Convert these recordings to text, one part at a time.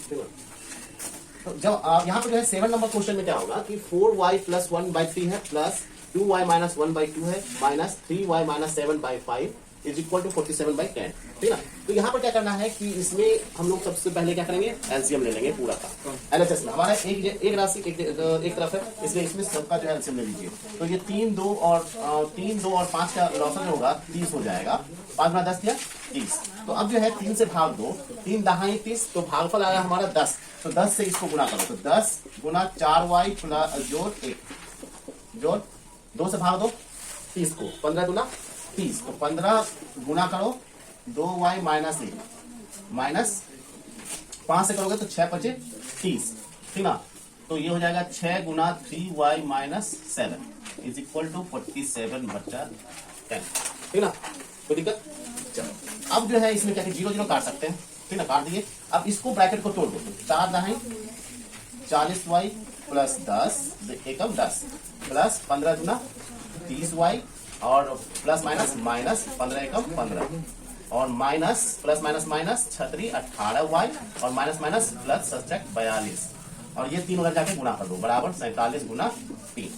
तो जब यहाँ पे जो है 7 नंबर क्वेश्चन में क्या होगा कि 4y प्लस 1/3 है प्लस 2y माइनस 1/2 है minus 3y minus 7/5 is equal to 47/10, ठीक ना। तो यहाँ पर क्या करना है कि इसमें हम लोग सबसे पहले क्या करेंगे, एलसीएम ले लेंगे पूरा का। एलएचएस में हमारा एक राशि एक तरफ है, इसलिए इसमें सबका जो है एलसीएम ले लीजिए। तो ये 3, 2 और 5 का लॉसन जो होगा 30 हो जाएगा। 5 गुना 10 दिया 30। तो अब जो है 3 से भाग दो, 3 दहाई 30, तो भागफल आया हमारा 10। तो 10 से इसको गुना करो, तो 10 गुना 4y जोड़ 1 जोड़ 2 से भाग दो 30 को, 15 गुना 30, तो 15 गुना करो 2y माइनस 1 माइनस 5 से करोगे तो 6 5 30, ठीक ना। तो ये हो जाएगा 6 गुना 3y minus 7 is equal to 47/10, ठीक ना। कोई दिक्कत? चलो अब जो है इसमें क्या 0 काट सकते हैं, ठीक ना, काट दिए। अब इसको ब्रैकेट को तोड़ दो, 4 दहाई 40y प्लस 10 एकम 10 प्लस 15 गुना 30y और प्लस माइनस माइनस 15 एकम 15 और minus plus minus minus 36 18y और माइनस माइनस प्लस 42 और ये 3 उधर जाके गुणा कर दो बराबर 47 गुना 3।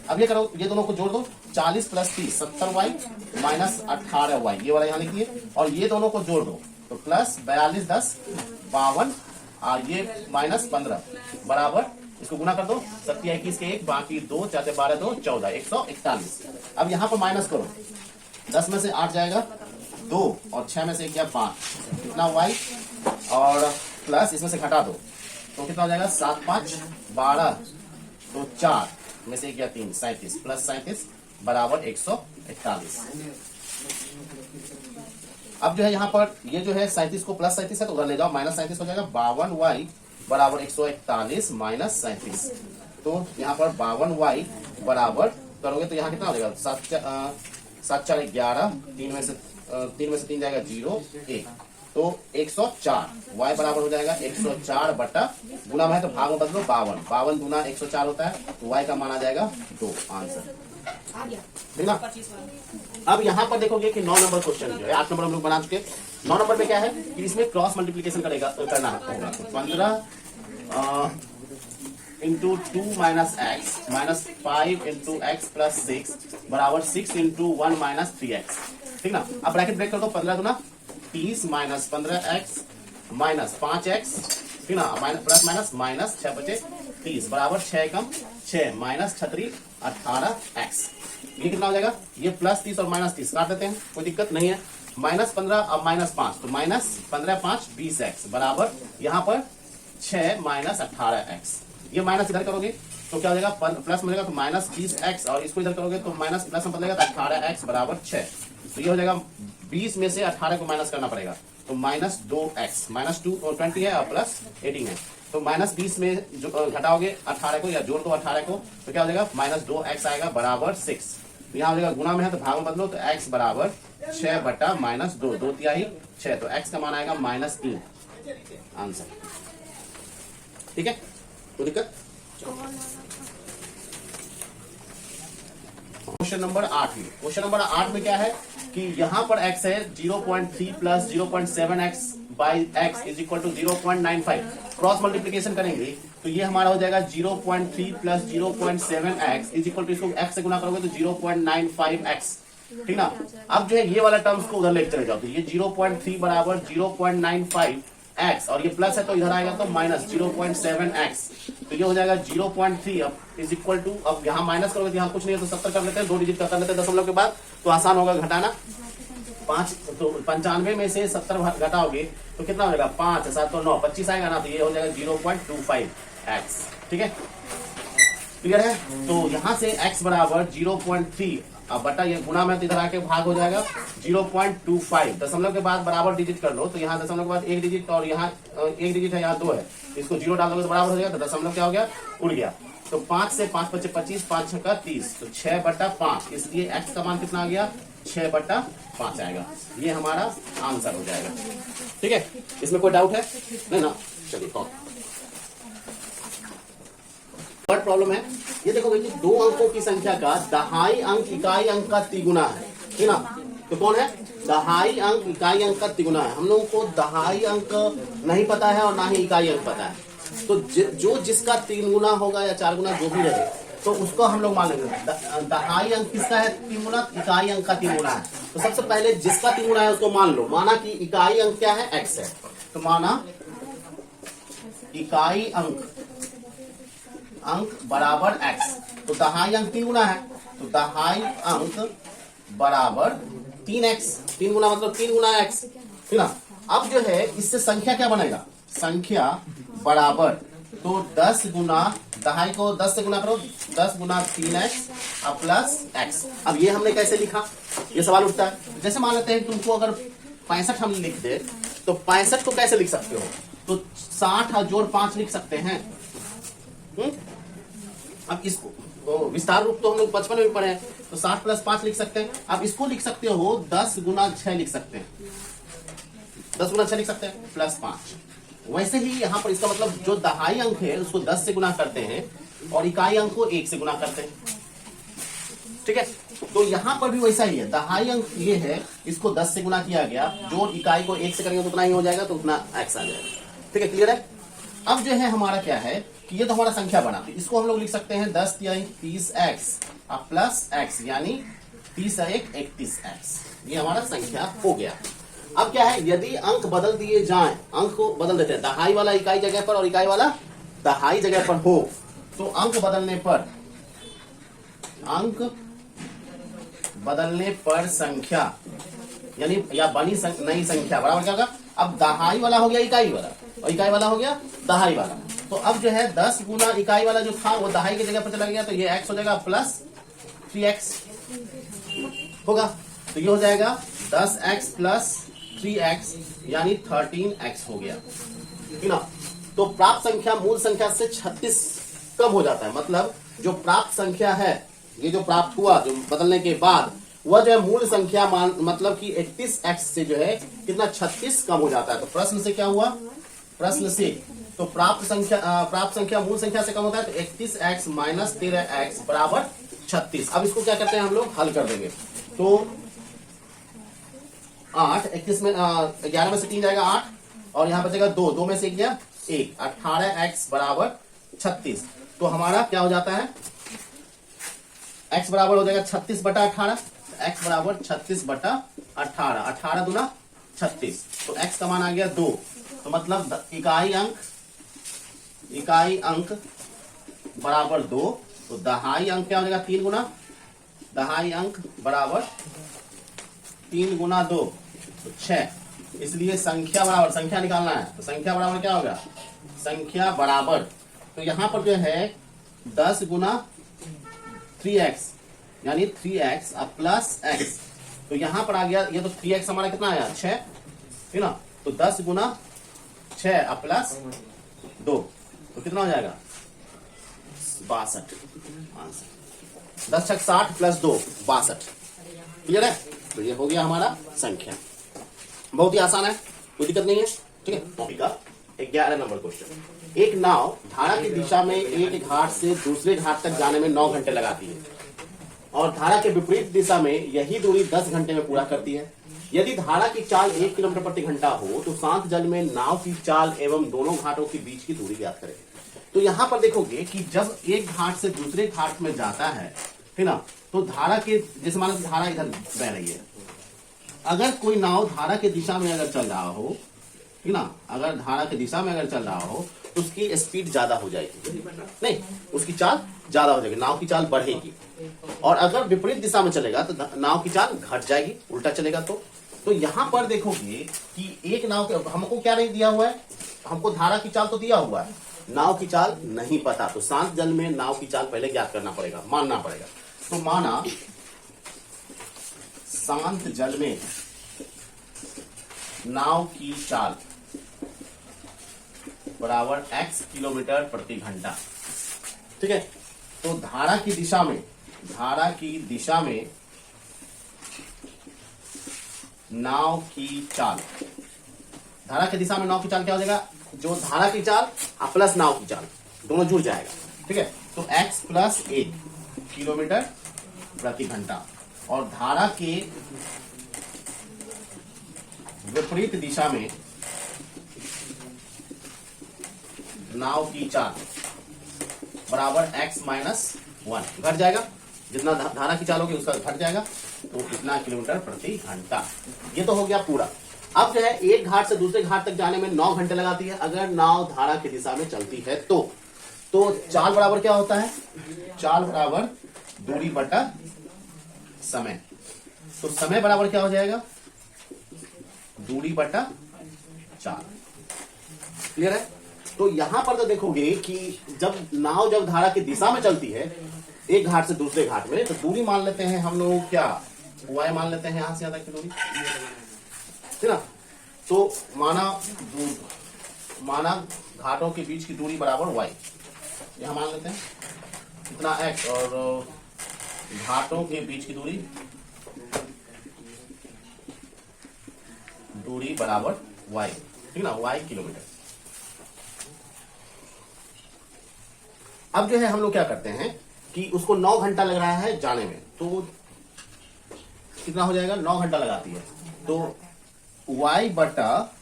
अब ये करो, ये दोनों को जोड़ दो, 40 प्लस 30 70y माइनस 18y, ये वाला यहाँ लिखिए, और ये दोनों को जोड़ दो तो प्लस 42 10 52 और ये माइनस 15 बराबर, इसको गुना कर दो 7 21 के 1 बाकी 2 4 12 2 14 141। अब यहाँ पर माइनस करो, 10 में से 8 जाएगा 2 और 6 में से क्या 5, कितना y और प्लस इसमें से घटा दो तो कितना हो जाएगा 7 5 12 तो 4 में से क्या 3 37 प्लस 37 बराबर 141। अब जो है यहाँ पर ये जो है 37 को प्लस 37 है तो उधर ले जाओ, माइनस 37 हो जाएगा 52y बराबर 141 माइनस 37। तो यहाँ पर 52y बराबर करोगे तो यहाँ कितना हो जाएगा 7 4 11, 3 में से 3 जाएगा 0 1 तो 104 y बराबर हो जाएगा 104 बटा गुना में है तो भाग में बदलो 52 गुना 104 होता है तो y का मान आ जाएगा 2 आंसर, ठीक ना। अब यहाँ पर देखोगे कि 9 नंबर क्वेश्चन जो है 8 नंबर हम लोग बना चुके, 9 नंबर पे क्या है कि इसमें क्रॉस मल्टीप्लीकेशन करना होगा। तो 15 into 2 minus x minus 5 into x plus 6 बराबर 6 इंटू 1 माइनस 3x, ठीक ना। अब ब्रैकेट ब्रेक कर दो, 15 गुना 30 माइनस 15x माइनस 5x, ठीक ना, प्लस माइनस माइनस 6 बचे 30 बराबर 6 कम 6 माइनस 36 18x। ये कितना हो जाएगा, ये प्लस 30 और माइनस 30 काट देते हैं, कोई दिक्कत नहीं है। माइनस 15 अब माइनस 5 तो माइनस 15 5 20x बराबर यहाँ पर 6 माइनस 18x। ये माइनस इधर करोगे तो क्या हो जाएगा प्लस मिलेगा तो माइनस 20x और इसको इधर करोगे तो माइनस प्लस में बदलेगा तो 18x बराबर 6। तो ये हो जाएगा 20 में से 18 को माइनस करना पड़ेगा तो माइनस 2x माइनस 20 है और प्लस 18 है तो माइनस 20 में जो घटाओगे 18 को या जोड़ दो 18 को तो क्या हो जाएगा माइनस 2x आएगा बराबर 6। तो यहाँ हो जाएगा गुना में है तो भाग में बदलो तो x बराबर 6 बटा माइनस 2 2 तिहाई 6 तो x का मान आएगा माइनस 3 आंसर, ठीक है। कोई दिक्कत? क्वेश्चन नंबर 8 में क्या है कि यहाँ पर x है 0.3 plus 0.7x by x is equal to 0.95। Cross multiplication करेंगे तो ये हमारा हो जाएगा 0.3 plus 0.7x is equal to इसको x से गुना करोगे तो 0.95x, ठीक ना। अब जो है ये वाला टर्म्स को उधर लेके चले जाओ तो ये 0.3 बराबर 0.95x और ये प्लस है तो इधर आएगा तो माइनस 0.7x तो ये हो जाएगा 0.3 अब इज इक्वल टू, अब यहाँ माइनस करोगे तो यहाँ कुछ नहीं है तो 70 कर लेते हैं, 2 डिजिट का कर लेते हैं दशमलव के बाद तो आसान होगा घटाना। 5 तो 95 में से 70 घटाओगे तो कितना हो जाएगा 5 7 तो 9 25 आएगा ना तो ये हो जाएगा 0.25x, ठीक है, क्लियर है। तो यहाँ से x बराबर 0.3 अब बटा ये गुना में तो इधर आके भाग हो जाएगा 0.25 दशमलव के बाद बराबर डिजिट कर लो तो यहाँ दशमलव के बाद 1 डिजिट और यहाँ 1 डिजिट है यहाँ 2 है, इसको 0 डाल दोगे तो बराबर हो जाएगा तो दशमलव क्या हो गया उड़ गया। तो 5 से 5 बचे 25 5 6 का 30 तो 6 बटा 5 इसलिए x का मान कितना आ गया 6 बटा 5 आएगा, ये हमारा आंसर हो जाएगा, ठीक है। इसमें कोई डाउट है नहीं ना, चलिए थर्ड प्रॉब्लम है। ये देखो कि 2 अंकों की संख्या का दहाई अंक इकाई अंक का तिगुना है, ठीक ना। तो कौन है? दहाई अंक इकाई अंक का तिगुना है। हम लोगों को दहाई अंक नहीं पता है और ना ही इकाई अंक पता है, तो जो जिसका 3 गुना होगा या 4 गुना जो भी रहे तो उसको हम लोग मान लेंगे। दहाई अंक किसका है? 3 गुना। इकाई अंक का 3 गुना है। तो सबसे पहले जिसका 3 गुना है उसको मान लो। माना कि इकाई अंक क्या है? x है। तो माना इकाई अंक बराबर x। तो दहाई अंक 3 गुना है, तो दहाई अंक बराबर 3x। 3 गुना मतलब 3 गुना x, ठीक ना। अब जो है इससे संख्या क्या बनेगा? संख्या बराबर, तो 10 गुना दहाई को 10 से गुना करो, 10 गुना 3x अब प्लस x। अब ये हमने कैसे लिखा? ये सवाल उठता है। जैसे मान लेते हैं तुमको अगर 65 हम लिख दे तो 65 को कैसे लिख सकते हो? तो 60 जोड़ 5 लिख सकते हैं। अब इसको विस्तार रूप तो हम लोग 55 में पढ़े हैं, तो 60 प्लस 5 लिख सकते हैं। अब इसको लिख सकते हो 10 गुना 6 लिख सकते हैं, 10 गुना 6 लिख सकते हैं प्लस 5। वैसे ही यहाँ पर इसका मतलब जो दहाई अंक है उसको 10 से गुना करते हैं और इकाई अंक को 1 से गुना करते हैं, ठीक है। तो यहाँ पर भी वैसा ही है। दहाई अंक ये है, इसको 10 से गुना किया गया, जो इकाई को 1 से करेंगे तो उतना ही हो जाएगा, तो उतना x आ जाएगा, ठीक है। क्लियर है? अब जो है हमारा क्या है कि ये तो हमारा संख्या बना, इसको हम लोग लिख सकते हैं 10 या 30x अब प्लस x, यानी 30 1 31x। ये हमारा संख्या हो गया। अब क्या है, यदि अंक बदल दिए जाएं, अंक को बदल देते हैं, दहाई वाला इकाई जगह पर और इकाई वाला दहाई जगह पर हो, तो अंक बदलने पर संख्या यानी या बनी नई संख्या बराबर क्या होगा? अब दहाई वाला हो गया इकाई वाला और इकाई वाला हो गया दहाई वाला। तो अब जो है 10 गुना इकाई वाला जो था वो दहाई की जगह पर चला गया, तो ये x हो जाएगा प्लस 3x होगा। तो ये हो जाएगा 10x प्लस 3x यानी 13x हो गया, ठीक ना। तो प्राप्त संख्या मूल संख्या से 36 कम हो जाता है। मतलब जो प्राप्त संख्या है, ये जो प्राप्त हुआ जो बदलने के बाद, वह जो है मूल संख्या मतलब कि 31x से जो है कितना 36 कम हो जाता है। तो प्रश्न से क्या हुआ? प्रश्न से तो प्राप्त संख्या मूल संख्या से कम होता है, तो 31x माइनस 13x बराबर 36। अब इसको क्या करते हैं हम लोग? हल कर देंगे। तो 8 31 में 11 में से 3 जाएगा 8 और यहाँ बचेगा 2, 2 में से 1 गया 1, 18x बराबर 36। तो हमारा क्या हो जाता है? x बराबर हो जाएगा 36 बटा 18, x बराबर 36 बटा 18, 18 दूना 36। तो x का मान आ गया 2। तो मतलब इकाई अंक बराबर 2। तो दहाई अंक क्या हो जाएगा? 3 गुना, दहाई अंक बराबर 3 गुना 2 तो 6। इसलिए संख्या बराबर, संख्या निकालना है तो संख्या बराबर क्या होगा? संख्या बराबर, तो यहां पर जो है 10 गुना 3x यानी 3x अब प्लस x। तो यहां पर आ गया, ये तो 3x हमारा कितना आया? 6, है ना। तो 10 गुना 6 अब प्लस 2 तो कितना हो जाएगा? 62। 10 छक 60 प्लस 2 62। क्लियर है? तो ये हो गया हमारा संख्या। बहुत ही आसान है, कोई दिक्कत नहीं है, ठीक है। टॉपिक का 11 नंबर क्वेश्चन। एक नाव धारा की दिशा में एक घाट से दूसरे घाट तक जाने में 9 घंटे लगाती है और धारा के विपरीत दिशा में यही दूरी 10 घंटे में पूरा करती है। यदि धारा की चाल 1 किलोमीटर प्रति घंटा हो तो शांत जल में नाव की चाल एवं दोनों घाटों के बीच की दूरी ज्ञात करें। तो यहाँ पर देखोगे कि जब एक घाट से दूसरे घाट में जाता है ना, तो धारा के, जैसे मानो धारा इधर बह रही है, अगर कोई नाव धारा के दिशा में अगर चल रहा हो, ठीक ना, अगर धारा की दिशा में अगर चल रहा हो तो उसकी स्पीड ज्यादा हो जाएगी, नहीं उसकी चाल ज्यादा हो जाएगी, नाव की चाल बढ़ेगी। और अगर विपरीत दिशा में चलेगा तो नाव की चाल घट जाएगी, उल्टा चलेगा। तो यहाँ पर देखोगे कि एक नाव के, हमको क्या नहीं दिया हुआ है, हमको धारा की चाल तो दिया हुआ है, नाव की चाल नहीं पता। तो शांत जल में नाव की चाल पहले ज्ञात करना पड़ेगा, मानना पड़ेगा। तो माना शांत जल में नाव की चाल बराबर x किलोमीटर प्रति घंटा, ठीक है। तो धारा की दिशा में नाव की चाल, धारा की दिशा में नाव की चाल क्या हो जाएगा? जो धारा की चाल प्लस नाव की चाल दोनों जुड़ जाएगा, ठीक है। तो x प्लस 1 किलोमीटर प्रति घंटा और धारा के विपरीत दिशा में नाव की चाल बराबर x माइनस 1 घट जाएगा, जितना धारा की चाल होगी उसका घट जाएगा, तो कितना किलोमीटर प्रति घंटा। ये तो हो गया पूरा। अब जो है एक घाट से दूसरे घाट तक जाने में 9 घंटे लगाती है अगर नाव धारा की दिशा में चलती है तो चाल बराबर क्या होता है, चाल बराबर दूरी बटा समय। तो समय बराबर क्या हो जाएगा, दूरी बटा चाल। क्लियर है। तो यहां पर तो देखोगे कि जब धारा की दिशा में चलती है एक घाट से दूसरे घाट में, तो दूरी मान लेते हैं हम लोग क्या, y मान लेते हैं, यहां से यहां तक की दूरी, है ना। तो माना घाटों के बीच की दूरी बराबर y, यहां मान लेते हैं इतना x, और घाटों के बीच की दूरी बराबर y, ठीक ना, y किलोमीटर। अब जो है हम लोग क्या करते हैं कि उसको 9 घंटा लग रहा है जाने में, तो कितना हो जाएगा, 9 घंटा लगाती है, तो y बटा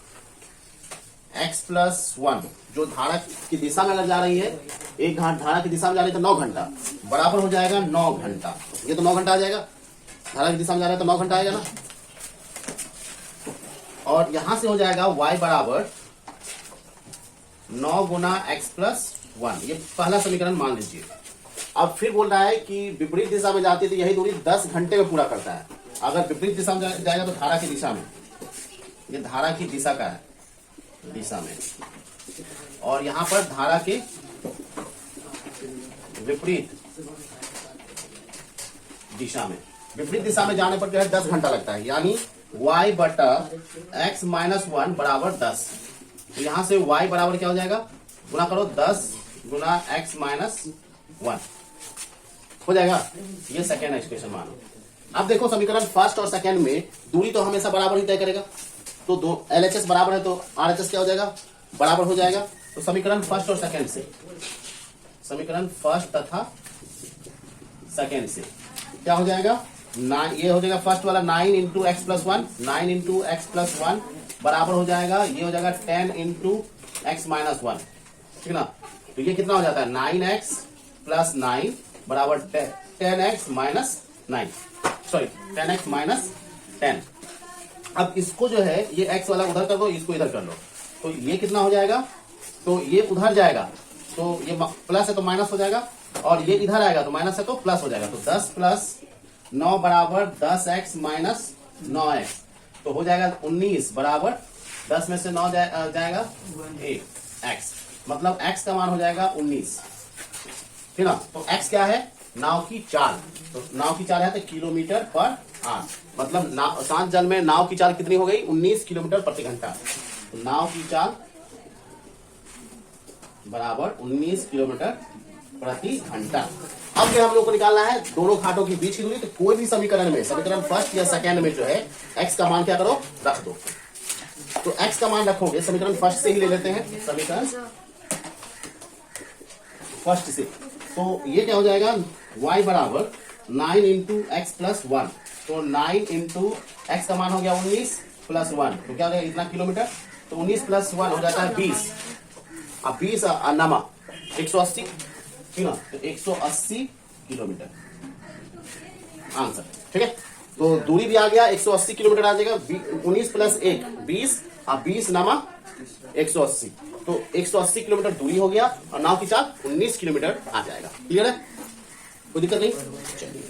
x प्लस 1 जो धारा की दिशा में अगर जा रही है, एक घाट धारा की दिशा में जा रही है तो 9 घंटा बराबर हो जाएगा 9 घंटा। ये तो 9 घंटा आ जाएगा, धारा की दिशा में जा रहा है तो 9 घंटा आएगा ना। और यहां से हो जाएगा y बराबर 9 गुना x प्लस 1, ये पहला समीकरण मान लीजिए। अब फिर बोल रहा है कि विपरीत दिशा में जाती है तो यही दूरी 10 घंटे में पूरा करता है। अगर विपरीत दिशा में जाएगा तो धारा की दिशा में, ये धारा की दिशा का है, दिशा में, और यहां पर धारा के विपरीत दिशा में, विपरीत दिशा में जाने पर जो है 10 घंटा लगता है, यानी y बटा x माइनस 1 बराबर 10। तो यहां से y बराबर क्या हो जाएगा, गुना करो 10 गुना x माइनस 1 हो जाएगा। ये सेकेंड एक्सप्रेशन मानो। अब देखो समीकरण फर्स्ट और सेकेंड में दूरी तो हमेशा बराबर ही तय करेगा, तो दो LHS बराबर है तो RHS क्या हो जाएगा, बराबर हो जाएगा। तो समीकरण फर्स्ट और सेकेंड से, समीकरण फर्स्ट तथा सेकेंड से क्या हो जाएगा, ये हो जाएगा फर्स्ट वाला 9 into x plus 1, 9 into x plus 1 बराबर हो जाएगा, ये हो जाएगा 10 इंटू एक्स माइनस 1, ठीक ना। तो ये कितना हो जाता है, 9x प्लस 9 बराबर 10x minus 9, sorry 10x minus 10। अब इसको जो है ये x वाला उधर कर दो, इसको इधर कर लो, तो ये कितना हो जाएगा, तो ये उधर जाएगा तो ये प्लस है तो माइनस हो जाएगा, और ये इधर आएगा तो माइनस है तो प्लस हो जाएगा। तो 10 प्लस 9 बराबर 10x माइनस 9x, तो हो जाएगा 19 बराबर 10 में से 9 जाएगा 1x, मतलब x का मान हो जाएगा 19, ठीक ना। तो x क्या है, नाव की चाल, तो नाव की चाल है तो किलोमीटर पर आवर, मतलब शांत जल में नाव की चाल कितनी हो गई, 19 किलोमीटर प्रति घंटा। तो नाव की चाल बराबर 19 किलोमीटर प्रति घंटा। अब जो हम लोग को निकालना है दोनों घाटों के बीच की दूरी, तो कोई भी समीकरण में, समीकरण फर्स्ट या सेकेंड में जो है x का मान क्या करो, रख दो। तो x का मान रखोगे, समीकरण फर्स्ट से ही ले लेते हैं, समीकरण फर्स्ट से, तो ये क्या हो जाएगा, y बराबर 9 इंटू एक्स प्लस 1, तो 9 इंटू एक्स का मान हो गया 19 प्लस 1, तो क्या हो गया इतना किलोमीटर, तो 19 प्लस 1 हो जाता है 20, अब 20 नमा 180, ठीक ना, तो 180 किलोमीटर आंसर, ठीक है। तो दूरी भी आ गया 180 किलोमीटर आ जाएगा, 19 प्लस 1 20, अब 20 नमा 180, तो 180 किलोमीटर दूरी हो गया और नाव की चाल 19 किलोमीटर आ जाएगा। क्लियर है, कोई दिक्कत नहीं, चलिए।